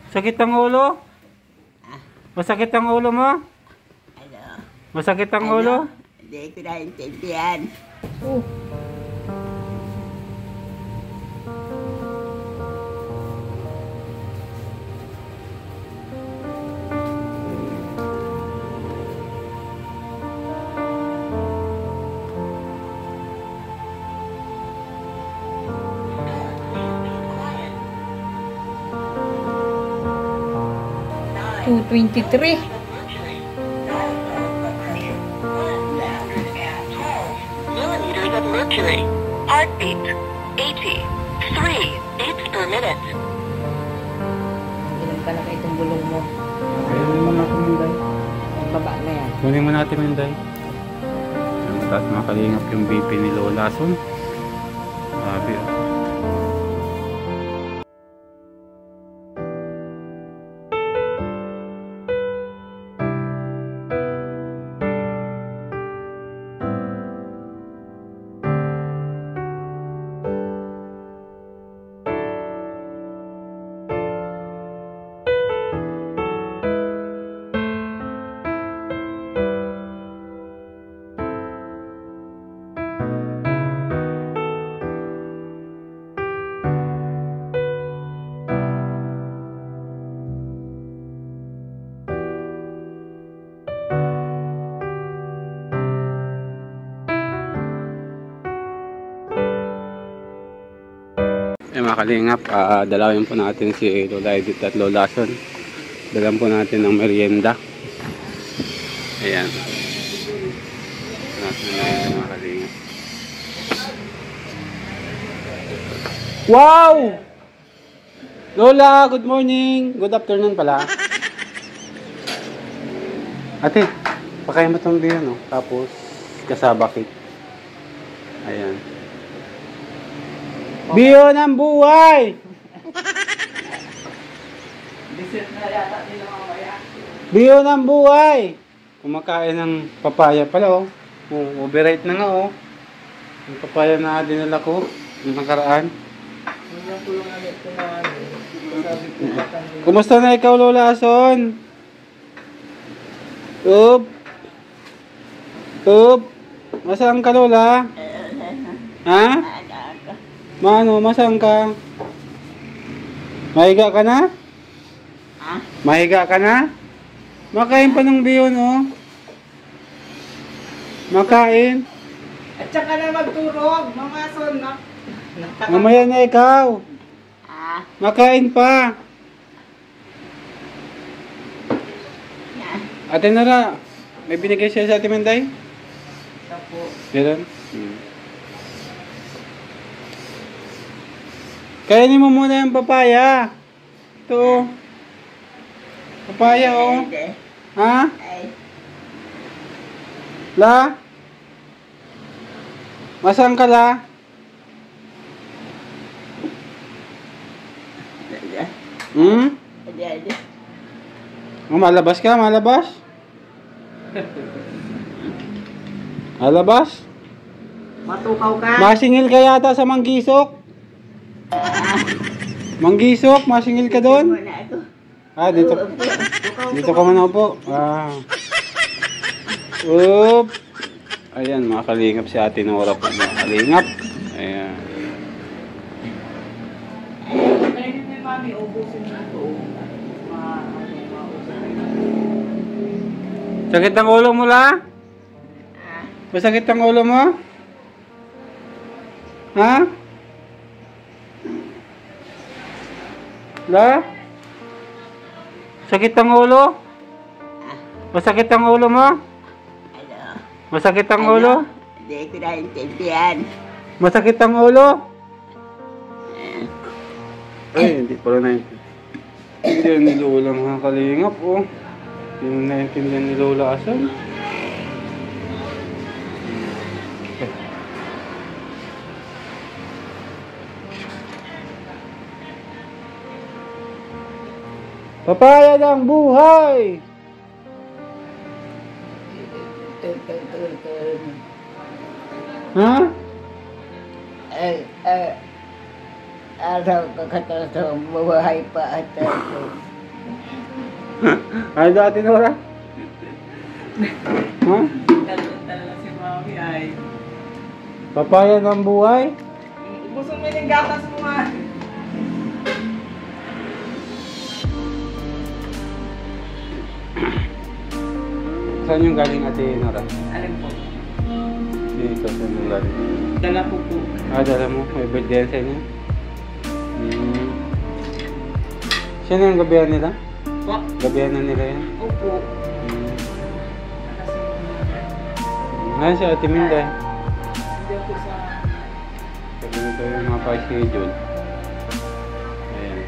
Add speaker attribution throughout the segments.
Speaker 1: Sakit ang ulo? Masakit ang ulo mo?
Speaker 2: Ano?
Speaker 1: Masakit ang ulo?
Speaker 2: Hindi ko naintindihan.
Speaker 1: Oh.
Speaker 3: $223.
Speaker 4: Millimeters of mercury. Heartbeat 83 beats per minute.
Speaker 3: Ilan ka na kayo itong bulong mo?
Speaker 1: Kunin mo natin yung day.
Speaker 3: Ang baba na yan.
Speaker 1: Kunin mo natin yung day. Tapos makalingap yung BP ni Lola Son. Sabi oh. Mga kalingap, dalawin po natin si Lola Edith at Lola Son. Dalan po natin ng merienda. Ayan. Natin na yun, mga kalingap. Wow! Lola, good morning! Good afternoon pala. Ate, pakain mo itong diyan, no? Tapos, kasaba cake. Ayan. Biyo ng buhay! Biyo ng buhay! Kumakain ng papaya pala, oh. Overripe na nga, oh. Yung papaya na dinala ko, yung nakaraan. Kumusta na ikaw, Lola Son? Up! Up! Masaan ka, Lola? Ha? Mano, masaan ka? Mahiga ka na?
Speaker 2: Ha?
Speaker 1: Mahiga ka na? Makain pa ng biyon, oh. Makain.
Speaker 3: At saka na magturog, mga son.
Speaker 1: Mamaya na ikaw.
Speaker 2: Ha?
Speaker 1: Makain pa. Ate Nora, may binigay siya sa Ate Menday?
Speaker 3: Tapo.
Speaker 1: Meron? Kainin mo muna yung papaya. Ito, oh. Papaya, oh.
Speaker 2: Hindi.
Speaker 1: Ha?
Speaker 2: Ay.
Speaker 1: La? Masaan ka, La? Hmm?
Speaker 2: Hindi.
Speaker 1: Oh, malabas ka? Malabas? Malabas?
Speaker 3: Matukaw ka?
Speaker 1: Masingil ka yata sa Manggisok? Manggisok? Masingil ka doon?
Speaker 2: Muna ako.
Speaker 1: Ah, dito. Dito ka muna po. Ah. Oop. Ayan, mga kalingap si Ate Nora po. Mga kalingap. Ayan.
Speaker 3: Kainin ni Mami, ubusin na ito.
Speaker 1: Sakit ang ulo mo, La? Masakit ang ulo mo? Ha? La? Sakit ang ulo? Masakit ang ulo mo?
Speaker 2: Ano?
Speaker 1: Masakit ang ulo?
Speaker 2: Hindi ko naintindihan.
Speaker 1: Masakit ang ulo? Ay, hindi pala na yun. Hindi ni Lola mga kalingap, oh. Hindi naintindihan ni Lola Asan. Papaya ng buhay! Ha?
Speaker 2: Araw ka katulong buhay pa at ako.
Speaker 1: Ay, dati Nora? Ha?
Speaker 3: Talaga si Mami ay.
Speaker 1: Papaya ng buhay?
Speaker 3: Ubusong mo yung gatas mo nga.
Speaker 1: Saan yung galing ate Nora?
Speaker 3: Alam po.
Speaker 1: Dito, saan yung galing?
Speaker 3: Dala po po.
Speaker 1: Ah, dala mo. May birthday sa inyo? Sino yung gabihan nila?
Speaker 3: Po.
Speaker 1: Gabihan na nila yan?
Speaker 3: Opo.
Speaker 1: Ngayon si Ate Minday.
Speaker 3: Hindi po sa...
Speaker 1: Sabi nito yung mga pa-schedule. Ayan.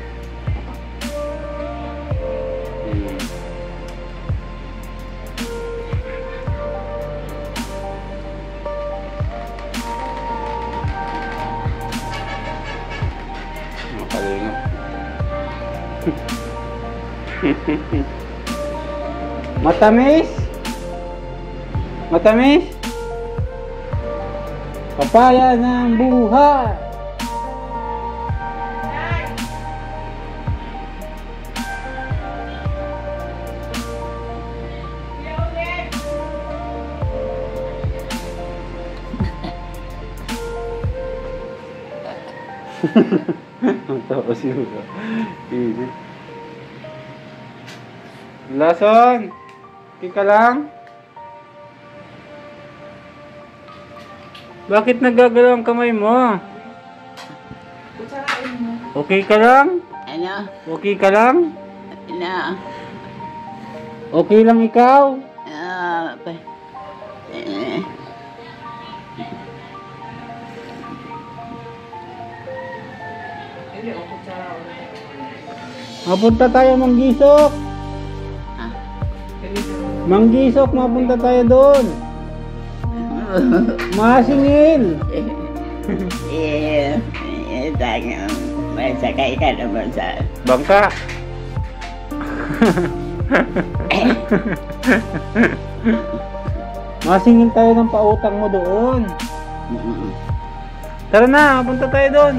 Speaker 1: Makalingap. Matamis? Matamis? Papaya ng buhay! Matawa siya. Easy. Lason! Kika lang? Bakit nagagalaw ang kamay mo?
Speaker 3: Kutsarain mo.
Speaker 1: Okay ka lang?
Speaker 2: Ano?
Speaker 1: Okay ka lang?
Speaker 2: Ano?
Speaker 1: Okay lang ikaw?
Speaker 2: Ah,
Speaker 3: Hindi, o kutsara ulit.
Speaker 1: Mapunta tayo Manggisok.
Speaker 2: ah.
Speaker 1: Manggisok, mapunta tayo doon. Masingil.
Speaker 2: Tangang masakay ka naman sa...
Speaker 1: Bangka. Masingil tayo ng pautang mo doon. Tara na, punta tayo doon.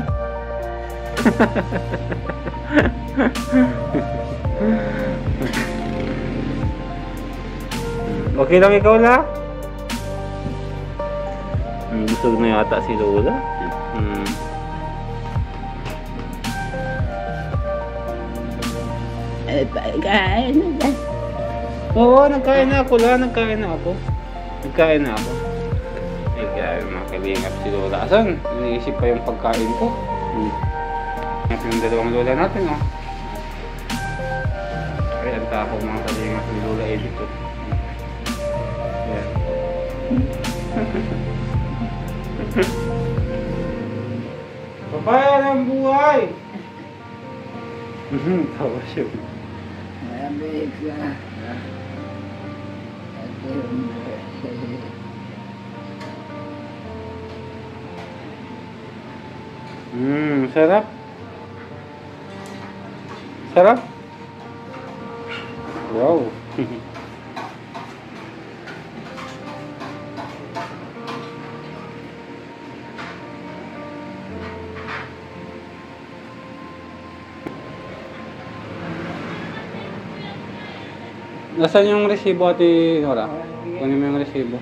Speaker 1: Okay lang ikaw la? Busog na yata si Lola.
Speaker 2: Kain na.
Speaker 1: Oo, nagkain na ako la. Nagkain na ako. Ay, grabe mga kalingap si Lola. Asan? Iniisip pa yung pagkain ko. Ito yung dalawang Lola natin, oh. Ay, ang tako mga kalingap ni Lola Edith, oh. Yan. Papaya ng buhay! Tawa siya.
Speaker 2: Marami ka.
Speaker 1: Sarap. Sarap. Wow. Nasaan yung resibo, Ate Nora? Kunin mo yung resibo.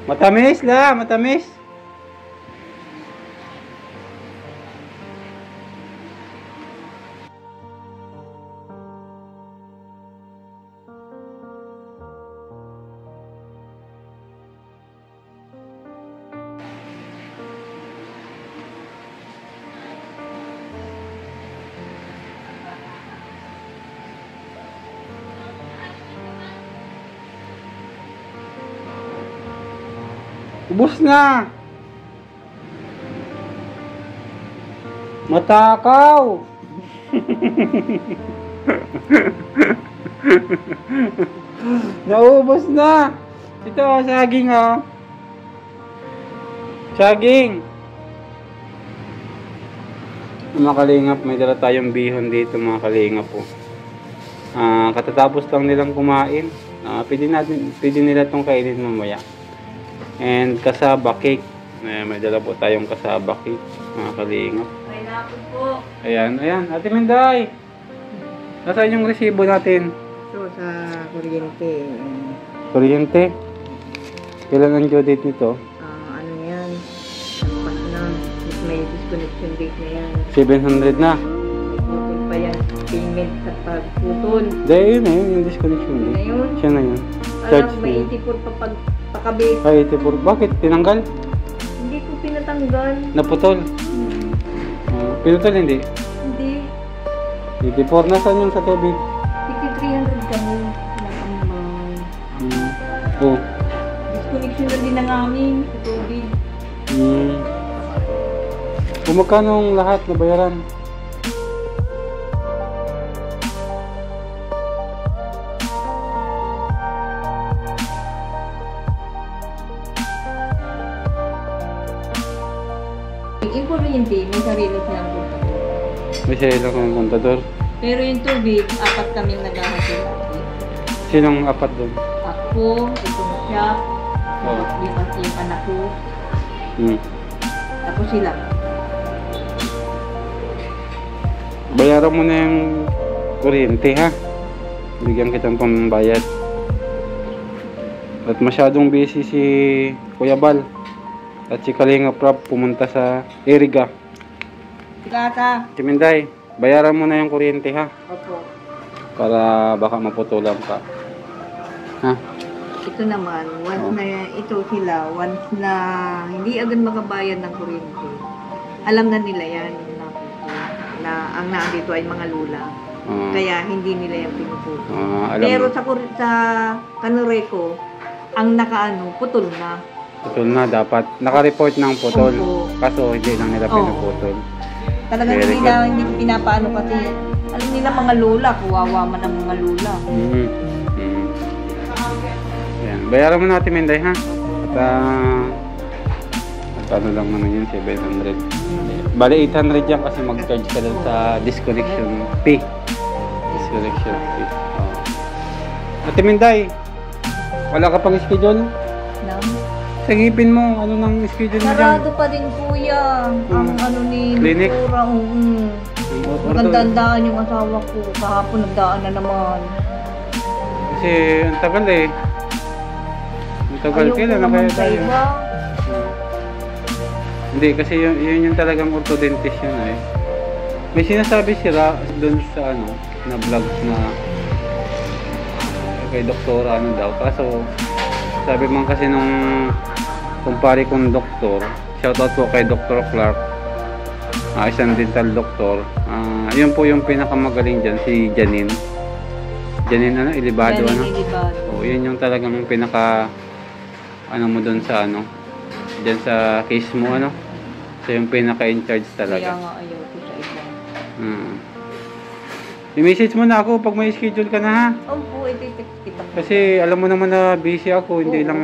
Speaker 1: Matamis la, matamis. Ubus na. Matakaw. Naubos na. Ito, saging, oh. Saging! Mga kalingap, may dala tayong bihon dito mga kalingap po. Katatapos lang nilang kumain. Pwede nila itong kainin mamaya. And kasaba cake. May dala po tayong kasaba cake mga kalingap.
Speaker 3: May napon po.
Speaker 1: Ayan, Ate Minday. Nasaan yung resibo natin?
Speaker 2: So, sa kuryente,
Speaker 1: Kuryente. Kailan ang due date nito?
Speaker 2: ano yan, nagpas na, may disconnection date na yan.
Speaker 1: 700 na.
Speaker 2: Putol pa yan, payment sa pagputol.
Speaker 1: Dahil yun yung disconnection date.
Speaker 2: Ngayon,
Speaker 1: Siya na yun.
Speaker 2: alam,
Speaker 1: Charge
Speaker 2: may
Speaker 1: na yun.
Speaker 2: 84 pa pagkabit.
Speaker 1: Ay, 84. Bakit? Tinanggal?
Speaker 2: Hindi ko pinatanggal.
Speaker 1: Naputol? Pinutol hindi?
Speaker 2: Hindi.
Speaker 1: 84. Nasaan yung sa tubig?
Speaker 2: 5300 kami. Nakambay.
Speaker 1: Oh.
Speaker 2: Disconnection na din ng amin sa tubig.
Speaker 1: Kung magkano ang lahat na bayaran?
Speaker 2: Yung kuryente, may sarili silang punta.
Speaker 1: May sila kang kontador.
Speaker 2: Pero yung tubig, apat kaming naghahatid.
Speaker 1: Sinong apat doon?
Speaker 2: Ako, itong siya,
Speaker 1: Oh.
Speaker 2: yung anak ko, tapos sila.
Speaker 1: Bayaran mo na yung kuryente ha. Bigyan kitang pambayad. At masyadong busy si Kuya Bal. At si Kalinga Prab pumunta sa Iriga.
Speaker 2: Kaka.
Speaker 1: Kiminday, bayaran mo na yung kuryente ha.
Speaker 2: Opo.
Speaker 1: Para baka maputulan ka. Ha?
Speaker 2: Ito naman, once na hindi agad makabayad ng kuryente, alam na nila yan, na ang naandito ay mga lula. Kaya hindi nila yung pinuputo. Pero sa Kanureco, ang nakaano, putol na.
Speaker 1: Putol na dapat. Naka-report ng putol.
Speaker 2: Opo.
Speaker 1: Kaso hindi lang nila
Speaker 2: Oo.
Speaker 1: pinuputol.
Speaker 2: Talagang
Speaker 1: Very
Speaker 2: hindi pinapaano kasi, alam nila mga lula, kawawa man ang mga lula.
Speaker 1: Yan. Bayaran mo natin Minday ha. At ano lang naman yun, 700. Bali 800 yan kasi mag-charge ka lang sa disconnection fee. Disconnection fee. Ate Minday, wala ka pang schedule? Sagipin mo, ano nang schedule mo dyan?
Speaker 2: Sarado pa din kuya, ang ano ni
Speaker 1: Clinic?
Speaker 2: Nura. Magandaan yung asawa ko, kahapon nagdaan na naman.
Speaker 1: Kasi ang tagal eh. Ang tagal, kailan na kaya tayo? Hindi, kasi yun yung talagang orthodontist yun eh. May sinasabi sila doon sa ano, na vlogs na kay doktora ano daw. Kaso sabi man kasi nung kumpare kong doktor, shoutout po kay Dr. Clark, isang dental doktor. Yun po yung pinakamagaling dyan, si Janine. Janine ano, Ilibado ano? O, yun yung talagang pinaka ano mo doon sa ano, dyan sa case mo ano. So yung pinaka-in-charge
Speaker 2: Kaya
Speaker 1: talaga.
Speaker 2: nga ayaw ko sa iba.
Speaker 1: I-message mo na ako pag may schedule ka na ha.
Speaker 2: Opo, iti-text kita.
Speaker 1: Kasi alam mo naman na busy ako, hindi lang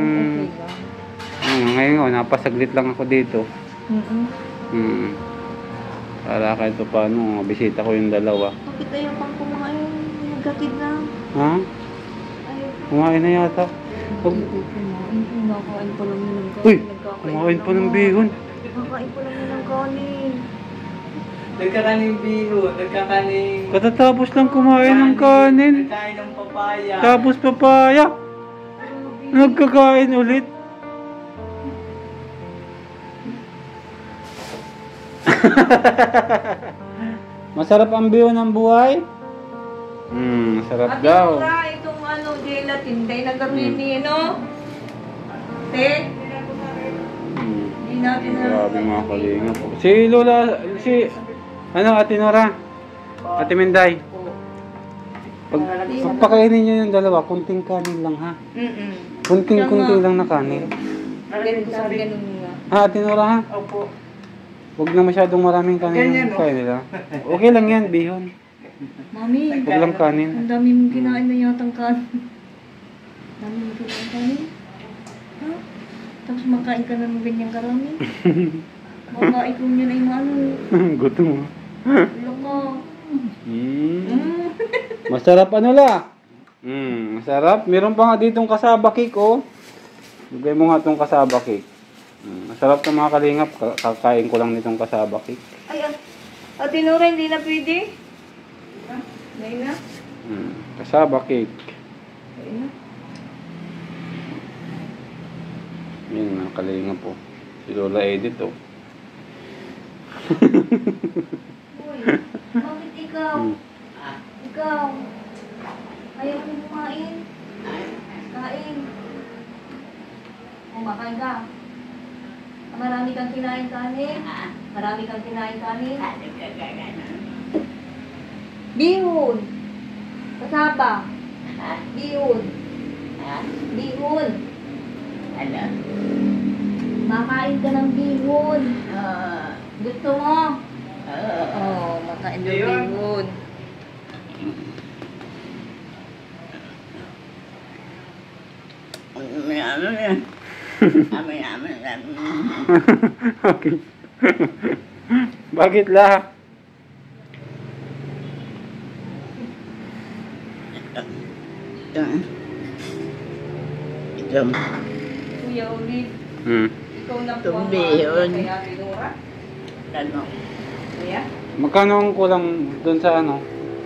Speaker 2: Okay lang.
Speaker 1: ngayon nga, napasaglit lang ako dito.
Speaker 2: Mm-mm.
Speaker 1: Para kahit pa paano, bisita ko yung dalawa.
Speaker 2: Bakit ayaw pang kumain? Nagkatid na.
Speaker 1: Ha?
Speaker 2: Ayaw.
Speaker 1: Kumain na yata.
Speaker 2: Kumakain pa lang yun ng kanin.
Speaker 1: Uy! Kumain pa ng bihon.
Speaker 2: Kumakain pa lang yun ng kanin.
Speaker 3: Nagkakaning bihon, nagkakaning...
Speaker 1: Katatapos lang kumain ng kanin.
Speaker 3: Nagkain ng papaya.
Speaker 1: Tapos papaya. Nagkakain ulit. Masarap ang bihon ng buhay? Masarap
Speaker 2: Ate
Speaker 1: daw.
Speaker 2: Nora, itong ano, gelatin, dahil nagkaroon ni ano? Te? Hindi natin na...
Speaker 1: Grabe mga kalinga po. Si Lola, ano, Ate Nora? Ate Minday. Pagpakainin nyo yung dalawa, kunting kanin lang ha. Kunting lang na kanin.
Speaker 2: Ganun nga.
Speaker 1: Ha, Ate Nora ha?
Speaker 3: Opo.
Speaker 1: Huwag na masyadong maraming kanin
Speaker 3: Ganyan,
Speaker 1: yung kain nila. Okay lang yan, bihon.
Speaker 2: Mami,
Speaker 1: Huwag lang kanin.
Speaker 2: ang dami mong kinain na yatang kanin. Dami mong kinain kanin? Ha? Tapos makain ka na ng ganyang karami. Baka ikaw nyo na yung ano.
Speaker 1: Gutom mo.
Speaker 2: Wala ka.
Speaker 1: Masarap ano la? Masarap. Meron pa nga ditong kasaba cake oh. Lagay mo nga itong kasaba cake. Masarap ng mga kalingap. Kakain ko lang nitong kasaba cake.
Speaker 2: Ay, Tinura, hindi na pwede. Ngayon na.
Speaker 1: Kasaba cake.
Speaker 2: Ngayon na.
Speaker 1: Yan mga kalingap po. Si Lola Edith oh.
Speaker 2: Uy, bakit ikaw? Ikaw. Ayaw mo kumain. Kain. Kumakain ka. Marami kang kinain kanin. Marami kang kinain kanin. Bihon. Kasaba. Bihon. Bihon. Makain ka ng bihon. Gusto mo? Makain ng bihon.
Speaker 1: Okay. Bakit la?
Speaker 2: Kuya Ulit, ikaw na po ang
Speaker 3: Bihon.
Speaker 2: kaya Tinura. Kuya?
Speaker 1: Magkano ang kulang doon sa ano?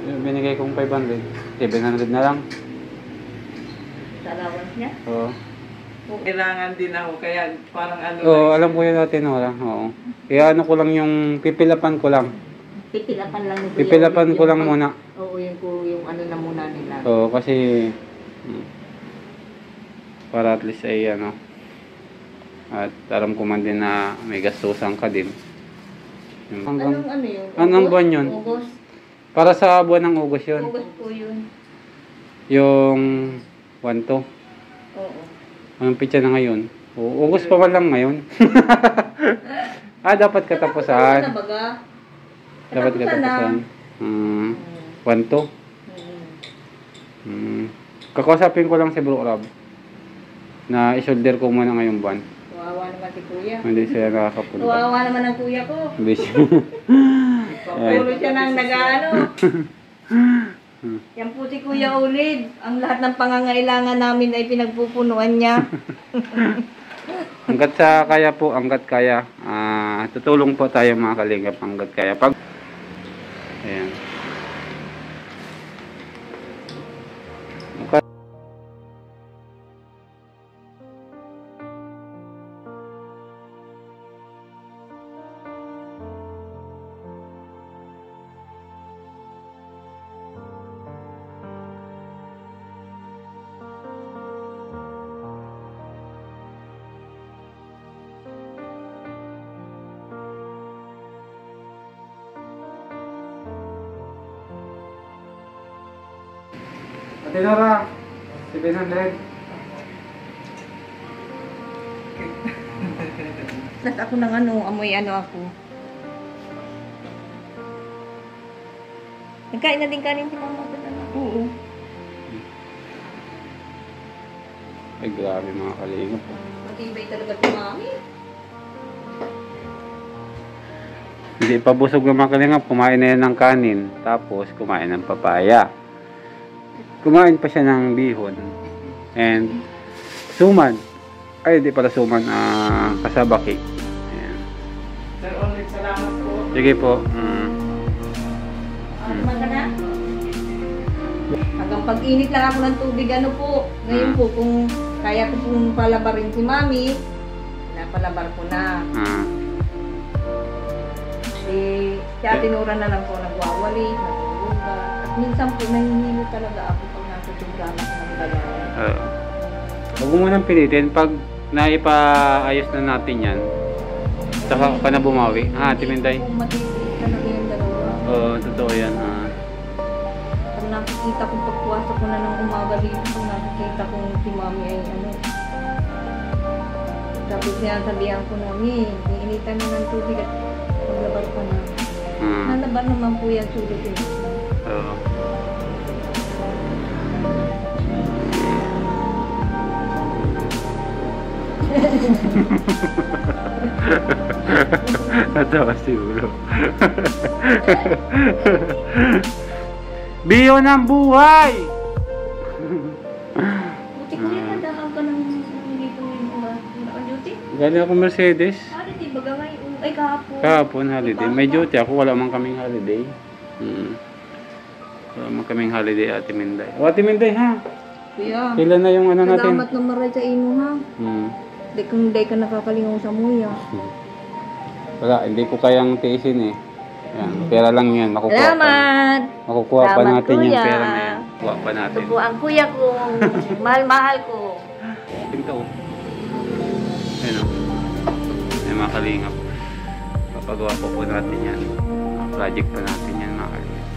Speaker 1: Yung binigay kong 500. 700 na lang.
Speaker 2: Sa allowance niya?
Speaker 1: Oo.
Speaker 3: Kailangan din ako, kaya parang ano
Speaker 1: Oo, alam ko yun natin, wala. Oo. Kaya ano ko lang yung pipilapan ko lang.
Speaker 2: Pipilapan lang ni Kuya
Speaker 1: Pipilapan
Speaker 2: Ulit
Speaker 1: ko lang
Speaker 2: yung
Speaker 1: muna.
Speaker 2: Oo, yung ano na muna nila.
Speaker 1: Oo, kasi para at least ay ano. At alam ko man din na may gastusan ka din.
Speaker 2: Anong ano yun?
Speaker 1: Anong buwan yun?
Speaker 2: August.
Speaker 1: Para sa buwan ng August yun.
Speaker 2: August po yun.
Speaker 1: Yung 1-2.
Speaker 2: Oo.
Speaker 1: Anong pitsa na ngayon? August pa man lang ngayon. Dapat katapusan.
Speaker 2: Katapusan na baga?
Speaker 1: Dapat katapusan. 1-2. Kakausapin ko lang si Bro Rob na i-shoulder ko muna ngayong buwan.
Speaker 2: Kawawa naman si Kuya.
Speaker 1: Hindi siya nakakapunta.
Speaker 2: Kawawa naman ang Kuya ko.
Speaker 1: Hindi siya.
Speaker 2: Puro siya nang nag-ano. Yan po si Kuya Ulid. Ang lahat ng pangangailangan namin ay pinagpupunuan niya.
Speaker 1: Hanggat sa kaya po, hanggat kaya. Tutulong po tayo mga kalingap hanggat kaya. Ayan. Ate Nora, 700.
Speaker 2: Tapos ako ng ano, amoy ano ako. Nagkain na din kanin si Mama. Oo.
Speaker 1: Ay grabe mga kalingap.
Speaker 2: Matibay talaga si Mami.
Speaker 1: Hindi pa busog ng mga kalingap. Kumain na yan ng kanin. Tapos kumain ng papaya. Kumain pa siya ng bihon. And suman. Ay, di pala suman. Kasaba cake. Ayan.
Speaker 3: Sir Oleg, salamat po.
Speaker 1: Sige po.
Speaker 2: Ano ka na? Hanggang pag-init lang ako ng tubig, ano po. Ngayon po, kung kaya ko pong palabarin si Mami, napalabar ko na. Si Tinura na lang po nagwawali, naguluga. At minsan po, nahihilo talaga ako pag nasa programa ko ng bayan.
Speaker 1: Huwag mo munang pilitin. Pag naipaayos na natin yan, saka ka na bumawi. Timinday.
Speaker 2: Kung matitiis talaga yung dalawa.
Speaker 1: Oo, totoo yan.
Speaker 2: Pag nakikita kong pagpuwasok ko na ng umaga dito, pag nakikita kong si Mami ay ano. Tapos sabihan ko Mami, iinitan na ng tubig at maglabar ko na. Nalabar naman po yan sulit yun.
Speaker 1: Oo. Natawa si Ulo. Biyo ng buhay!
Speaker 2: Buti ko rin nadaan ka ng dito ng duty.
Speaker 1: Galing ako Mercedes.
Speaker 2: Holiday baga ngayon. Ay kahapon.
Speaker 1: Kahapon holiday. May duty ako. Wala man kaming holiday. Wala man kaming holiday, Ate Minday. O, Ate Minday, ha?
Speaker 2: Kuya.
Speaker 1: Kailan na yung ano natin?
Speaker 2: Salamat na maray sa ino ha. Kung hindi ka nakakalingaw sa muya.
Speaker 1: Wala, hindi ko kayang tiisin eh. Yan, pera lang yan. Makukuha
Speaker 2: Salamat!
Speaker 1: Makukuha pa
Speaker 2: Salamat,
Speaker 1: natin yung
Speaker 2: kuya.
Speaker 1: pera na yan. Kuha pa natin.
Speaker 2: Ito po ang kuya ko. Mahal-mahal ko.
Speaker 1: Pinto. Ayun o. May mga kalingap. Papagawa po natin yan. Project pa natin yan mga kalingap.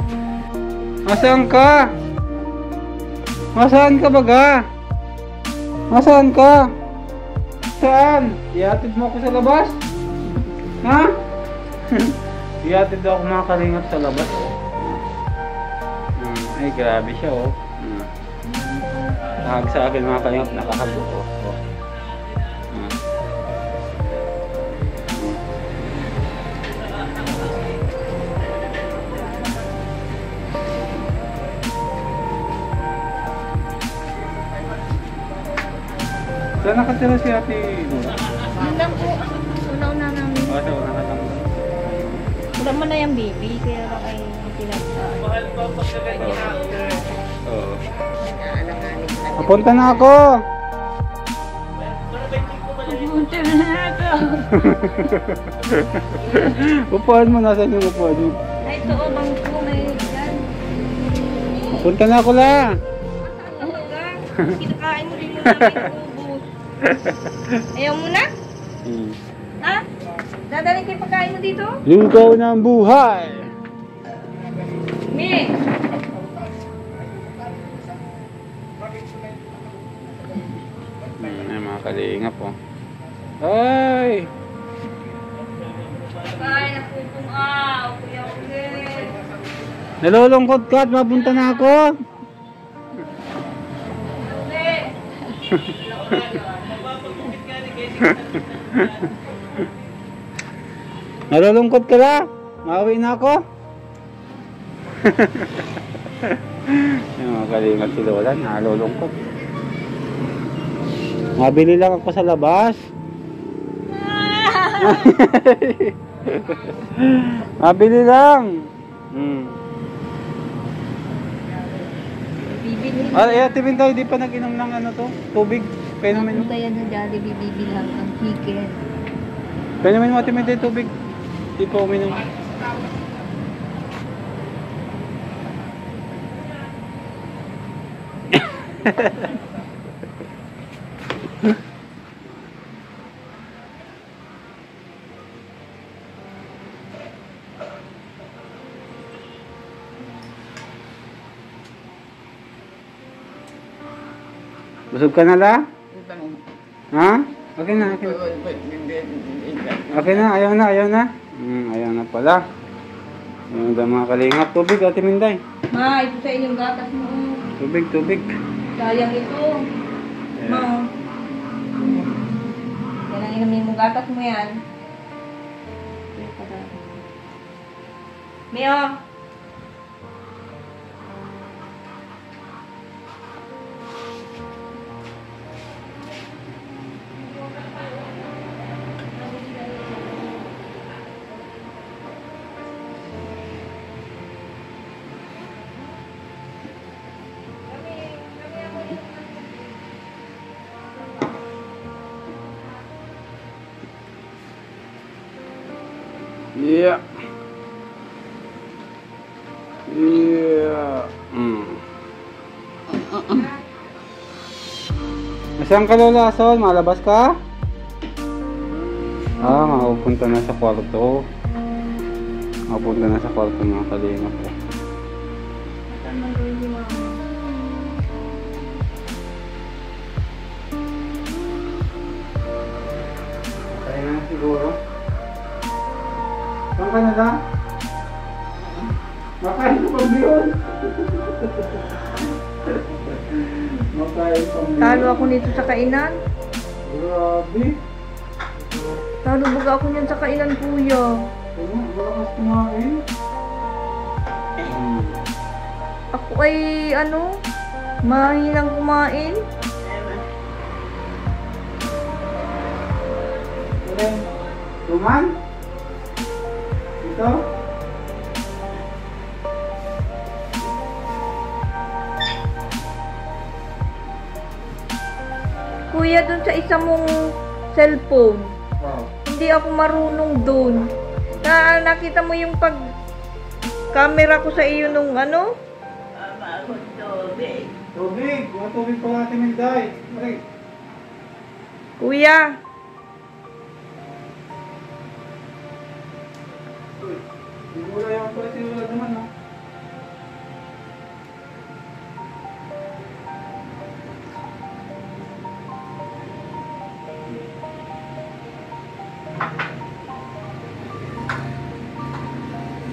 Speaker 1: Masaan ka? Masaan ka baga? Masaan ka? Saan? Ihatid mo ako sa labas? Ha? Ihatid ako mga kalingap sa labas. Ay, grabe siya oh. Nakahag sa akin mga kalingap, nakahag oh. Saan nakatira si Ate Nora?
Speaker 2: Yun lang po. Una-una namin.
Speaker 1: Sa una ka lang doon.
Speaker 2: Wala mo na yung baby. Kaya lang ay pinagsasabi.
Speaker 3: Mahal pa pag ganyan.
Speaker 1: Oo.
Speaker 2: Naalanganin na.
Speaker 1: Papunta na ako!
Speaker 2: Punta na ako.
Speaker 1: Upuan mo, nasan yung upuan mo?
Speaker 2: Ay, ito o, bangko. May yan.
Speaker 1: Papunta na ako la!
Speaker 2: Kinakain mo rin mo namin ubos. Ayaw mo na? Ha? Dadaling kayo pagkain mo dito?
Speaker 1: Lugaw ng buhay!
Speaker 2: Mi!
Speaker 1: Ay, mga kalingap oh. Ay!
Speaker 2: Ay, napupungaw. Kuya ulit.
Speaker 1: Nalulungkot ka at mapunta na ako!
Speaker 2: Ulit.
Speaker 1: Nalulungkot ka na? Mauwi na ako? Yung mga kalingap si Lola, nalulungkot. Mabili lang ako sa labas. Mabili lang.
Speaker 2: Bibili.
Speaker 1: Ay, Ate Bintoy, di pa nag-inom ng ano to? Tubig? Penomen mo?
Speaker 2: Kaya na Jollibee bibilang ang chicken.
Speaker 1: Penomen mo, Ate Bintoy, tubig. Di pa uminom. Busog ka na la? Ha? Okay na, okay na. Okay na, ayaw na, ayaw na. Ayaw na pala. Ayaw na mga kalingap. Tubig, Ate Minday.
Speaker 2: Ma, ito sa inyong gatas mo.
Speaker 1: Tubig, tubig.
Speaker 2: Sayang ito. Ma. Yan ang inamin mong gatas mo yan. Mio.
Speaker 1: Yeah. Yeah. Masang ka Lola Sol? Malabas ka? Mapupunta na sa kwarto. Mapupunta na sa kwarto mga kalingap ko. Kaya na siguro. Saan ka na lang? Makain ko pang biyon. Makain pang biyon.
Speaker 2: Talo ako nito sa kainan.
Speaker 1: Grabe.
Speaker 2: Lalo baga ako niyan sa kainan, kuya.
Speaker 1: Ano, malakas kumain.
Speaker 2: Ako ay, ano, mahinang kumain.
Speaker 1: Tuman? Ito?
Speaker 2: Kuya, dun sa isa mong cellphone,
Speaker 1: Wow.
Speaker 2: hindi ako marunong dun. Nakita mo yung pag camera ko sa iyo nung ano?
Speaker 1: Tubig! Mga tubig pa natin Minday. Maray.
Speaker 2: Kuya,
Speaker 1: Uy, hindi mo na yung pala sinulat naman ha.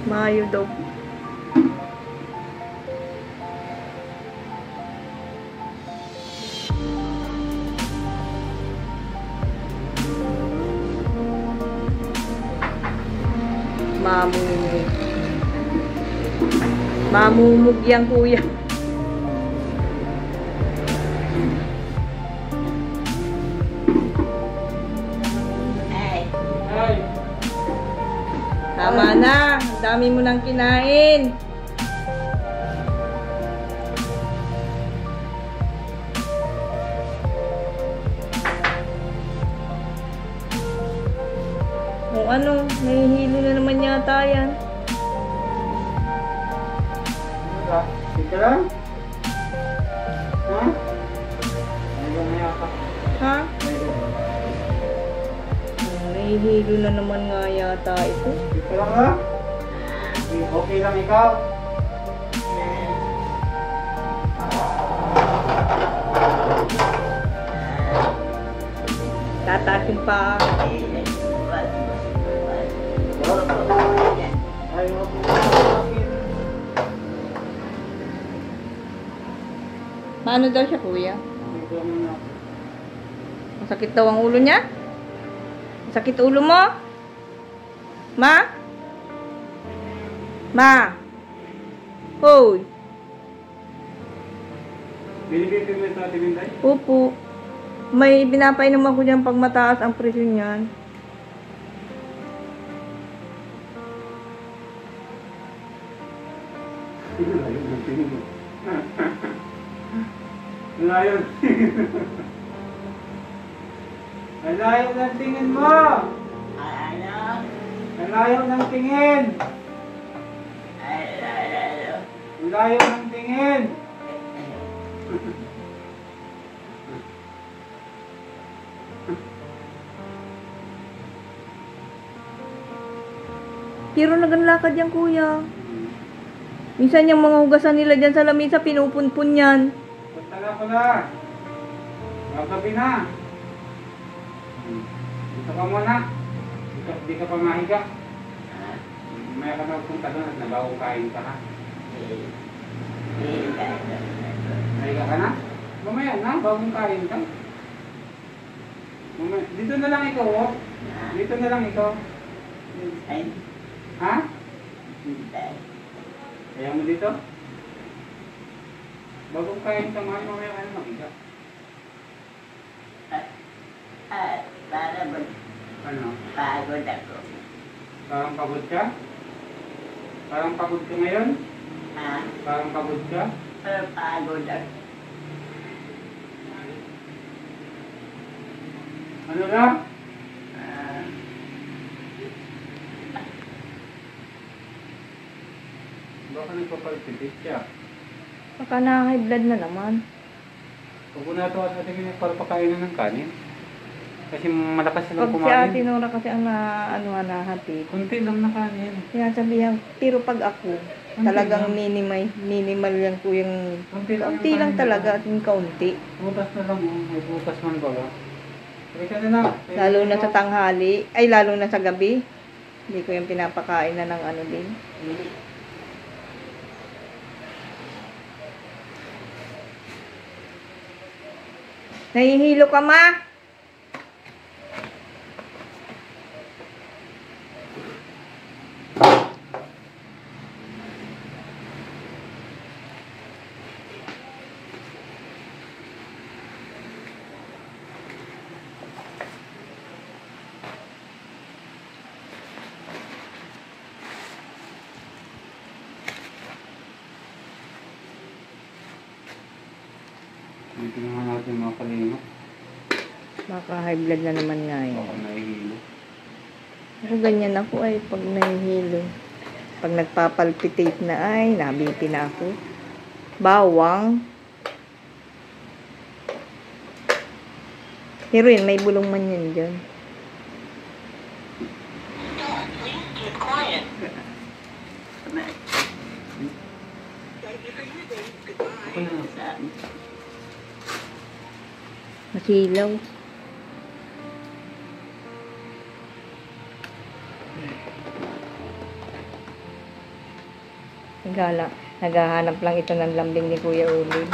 Speaker 2: Mayo daw. Mamumug. Mamumug yan, kuya.
Speaker 1: Ay!
Speaker 2: Tama na. Dami mo nang kinain. O ano, nahihilo na naman yata yan.
Speaker 1: Ika lang? Ha? Ay, gamaya ka.
Speaker 2: Ha? Nahihilo na naman nga yata ito.
Speaker 1: Ika lang ha? Okay lang ikaw?
Speaker 2: Tatasin pa.
Speaker 1: Ay, wag mo.
Speaker 2: Paano daw siya, kuya?
Speaker 1: Ikaw muna.
Speaker 2: Masakit daw ang ulo niya? Masakit ulo mo? Ma? Ma? Hoy?
Speaker 1: Binibigay mo ito natin Minday?
Speaker 2: Opo. May pinapainom ako dyan pag mataas ang presyon niyan.
Speaker 1: Layo ng tingin mo. Layo. Ang layo ng tingin mo! Ang layo ng tingin! Ang layo ng tingin!
Speaker 2: Pero naganlakad yan, kuya. Minsan yung mga hugasan nila dyan sa lamisa, pinupunpun yan.
Speaker 1: Pagtala ko na! Magabi na! Dito ka muna! Di ka pa mahiga. May ka na punta doon at nabawang kain ka ha. Mahiga ka na? Mamaya na, bagong kain ka. Mamaya. Dito na lang ikaw oh. Dito na lang ikaw. Ha? Kaya mo dito? Bagong kain ka man, mamaya ka na mahiga. Ano?
Speaker 5: Pagod ako.
Speaker 1: Parang pagod ka? Parang pagod ka ngayon?
Speaker 5: Ha?
Speaker 1: Parang pagod ka?
Speaker 5: Pagod ako.
Speaker 1: Ano lang? Baka nagpapalpitit siya.
Speaker 2: Baka na-high blood na naman.
Speaker 1: Huwag mo na ito at ating para pakainin ng kanin. Kasi malakas silang
Speaker 2: Pag si Ate
Speaker 1: kumain.
Speaker 2: Nora kasi ang nahatid.
Speaker 1: Kunti lang na kanin.
Speaker 2: Sinasabihan, pero pag ako, talagang minimal yan po yung kaunti lang talaga at yung kaunti.
Speaker 1: Bukas na lang, oh. May bukas man ba? Halika na na.
Speaker 2: Lalo na sa tanghali, ay lalo na sa gabi. Hindi ko yung pinapakain na ng ano din. Nahihilo ka, ma?
Speaker 1: Dito naman natin mga kalinga.
Speaker 2: Baka high blood na naman nga
Speaker 1: Baka
Speaker 2: yan.
Speaker 1: nahihilo.
Speaker 2: Ako ganyan ako ay pag nahihilo. Pag nagpapalpitate na ay, nabipi na ako. Bawang. Pero yun, may bulong man yan dyan.
Speaker 4: Please keep quiet.
Speaker 5: Saan?
Speaker 2: Masilaw. Naghahanap lang ito ng lambing ni Kuya Ulin.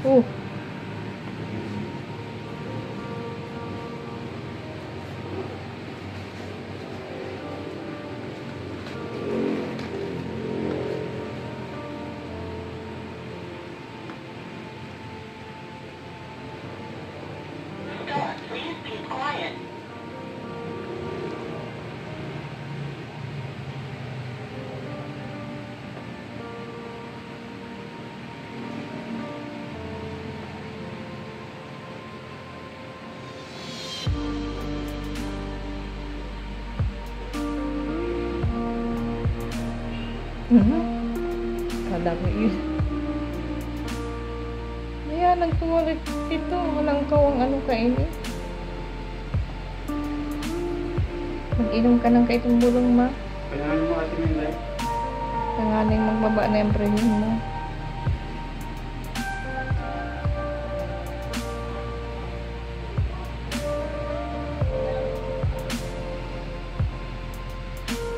Speaker 2: Oh.
Speaker 4: Star, please keep quiet.
Speaker 2: Kadami yun. Kaya nagtumalit ito. Walang kawang anong kainin. Mag-inom ka ng kaitong bulong, ma.
Speaker 1: Kailangan mo atin yung life.
Speaker 2: Tangaling magbaba na yung premium mo.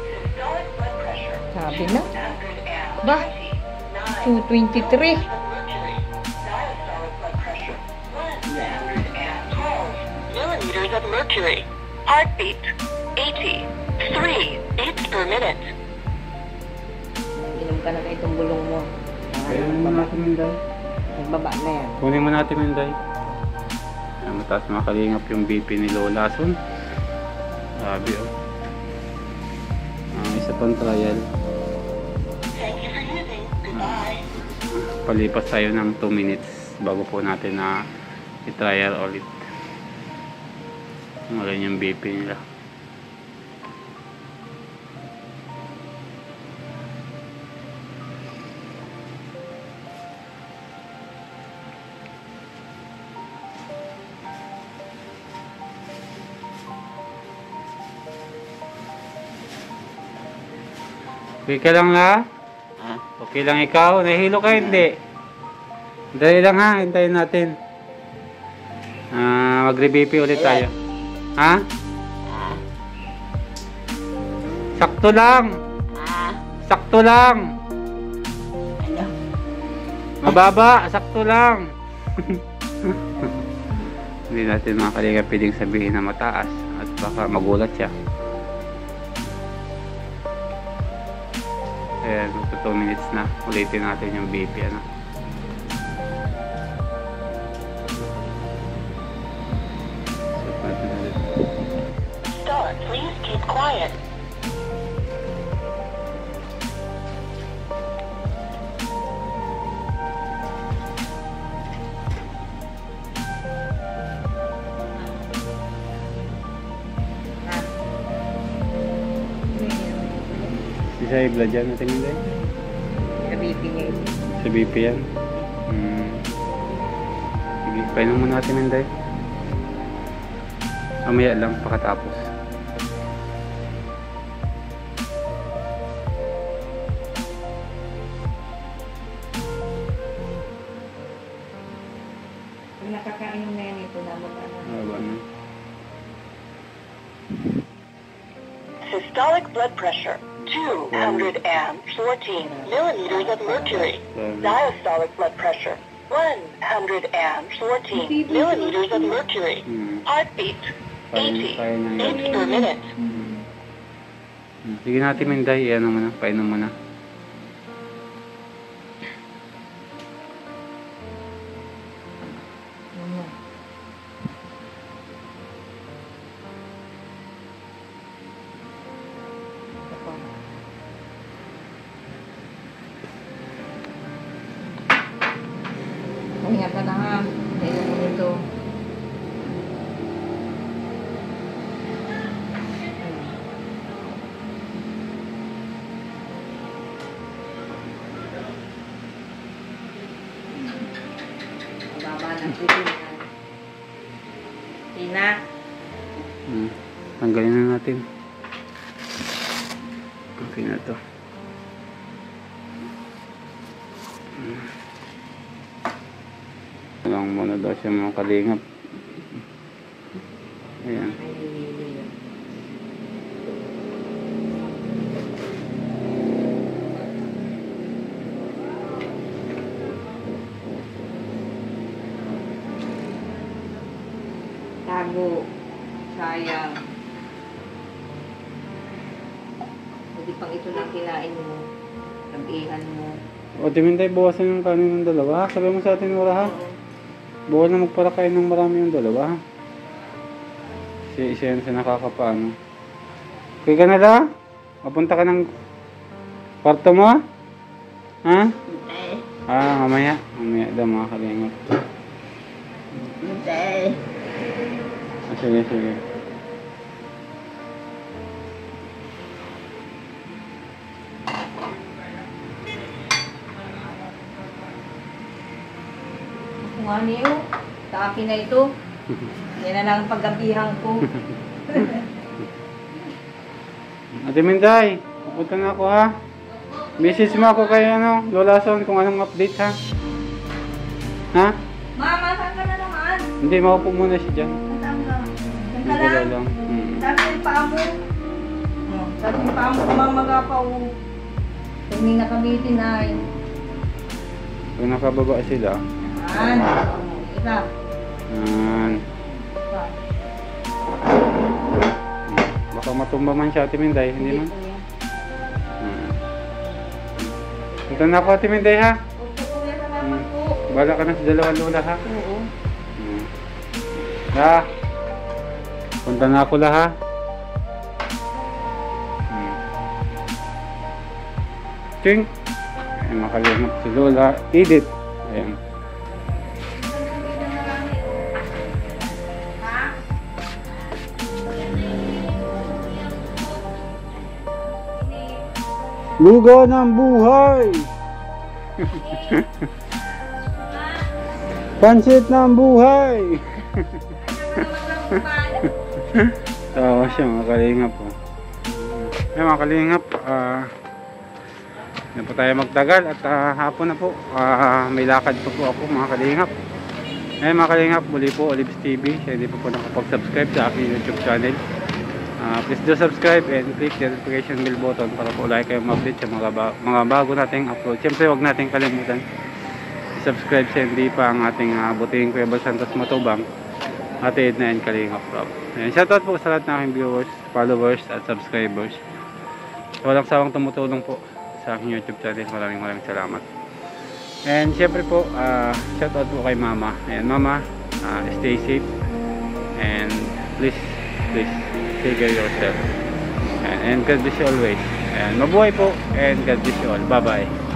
Speaker 4: Systolic blood pressure.
Speaker 2: Sabi na.
Speaker 4: 220.
Speaker 2: Ba? 223.
Speaker 4: Mercury. Diastolic blood pressure. 112 millimeters of mercury. Heartbeat 83 beats per minute.
Speaker 2: Inom ka na kaitong bulong mo.
Speaker 1: Kailangan mo natin yung life.
Speaker 2: Nagbaba na yan.
Speaker 1: Kunin mo natin yung life. Ayan, mataas mga kalingap yung BP ni Lola Son. Sabi oh. Isa pang trial.
Speaker 4: Thank you for using. Goodbye.
Speaker 1: Palipas tayo ng 2 minutes bago po natin na i-trial ulit. Ngayon yung BP nila. Okay ka lang na?
Speaker 5: Ha?
Speaker 1: Okay lang ikaw? Nahihilo ka hindi? Dali lang ha, hintayin natin. Magre-BP ulit tayo. Ha? Sakto lang.
Speaker 5: Ha?
Speaker 1: Sakto lang.
Speaker 5: Ano?
Speaker 1: Mababa, sakto lang. Hindi natin mga kalinga pwedeng sabihin na mataas at baka magulat siya. Ayan, 2 minutes na. Ulitin natin yung BP. Ano?
Speaker 4: Star, please keep quiet.
Speaker 1: Isa yung blood yan natin hindi?
Speaker 2: Sa BP niya ito.
Speaker 1: Sa BP yan? Sige, painom mo natin hindi. Mamaya lang, pakatapos.
Speaker 2: Pag nakakainom na yan ito, nababa na.
Speaker 1: Haba na.
Speaker 4: Systolic blood pressure 214 millimeters of mercury. Diastolic blood pressure 114 millimeters of mercury. Heartbeat 80 beats per minute.
Speaker 1: Sige natin Minday, ano mo na, painom mo na.
Speaker 2: Ingat ka na ha. Tayo mo nito. Mababa ng titin. Tina.
Speaker 1: Tanggalin na natin. Okay na to. Lang muna daw siya mga kalingap. Ayan.
Speaker 2: Tago. Sayang. Hindi pang ito lang kinain mo. Nabihan mo.
Speaker 1: O, Timinday, bawasan yung kanin ng dalawa. Sabi mo sa atin, Nora, ha? Bawal na magpara kayo ng marami yung dalawa, ha? Si isa yan sa nakakapaano. Okay ka na la? Mapunta ka ng kwarto mo? Ha?
Speaker 5: Hindi.
Speaker 1: Mamaya. Mamaya daw mga kalingap.
Speaker 5: Hindi.
Speaker 1: Sige, sige.
Speaker 2: Kung ano yun, sa akin na ito. Yan na lang ang paggabihan ko.
Speaker 1: Ate Minday, pupunta na ako, ha? Message mo ako kay Lola Son kung anong update, ha? Ha?
Speaker 2: Mama, saan ka na naman?
Speaker 1: Hindi, maupo muna siya dyan.
Speaker 2: Saan ka? Saan ka
Speaker 1: Wala
Speaker 2: lang?
Speaker 1: lang.
Speaker 2: Dati yung paa mo. Dati yung paa mo kumamaga pa o. Kung may nakamitin ay.
Speaker 1: Pag nakababa sila,
Speaker 2: Yan. Isa.
Speaker 1: yan.
Speaker 2: Isa.
Speaker 1: Baka matumba man siya, Ate Minday, hindi man? Punta na ako, Ate Minday, ha?
Speaker 2: Opo, kuya, salamat po.
Speaker 1: Bala ka na sa dalawang lola, ha?
Speaker 2: Oo.
Speaker 1: Ha? Punta na ako la, ha? Ching! Ay, makalingap si Lola. Edith. Ayan. Lugaw ng buhay! Pansit ng buhay! Tawa siya mga kalingap po. Ay mga kalingap, na po tayo magtagal at hapon na po. May lakad pa po ako mga kalingap. Ay mga kalingap, muli po Olives TV. Siya hindi po nakapag-subscribe sa aking YouTube channel. Please do subscribe and click the notification bell button para po lagi kayong ma-update sa mga bago nating upload. Siyempre huwag natin kalimutan subscribe sa hindi pa ang ating buting Kuya Bal Santos Matubang, Ate Edna and Kalingap Rob. Shoutout po sa lahat ng aking viewers, followers at subscribers. Walang sawang tumutulong po sa aking YouTube channel. Maraming salamat. And siyempre po shoutout po kay Mama. Ayan Mama, stay safe and please take care of yourself and God bless you always. And mabuhay po and God bless you all. Bye bye.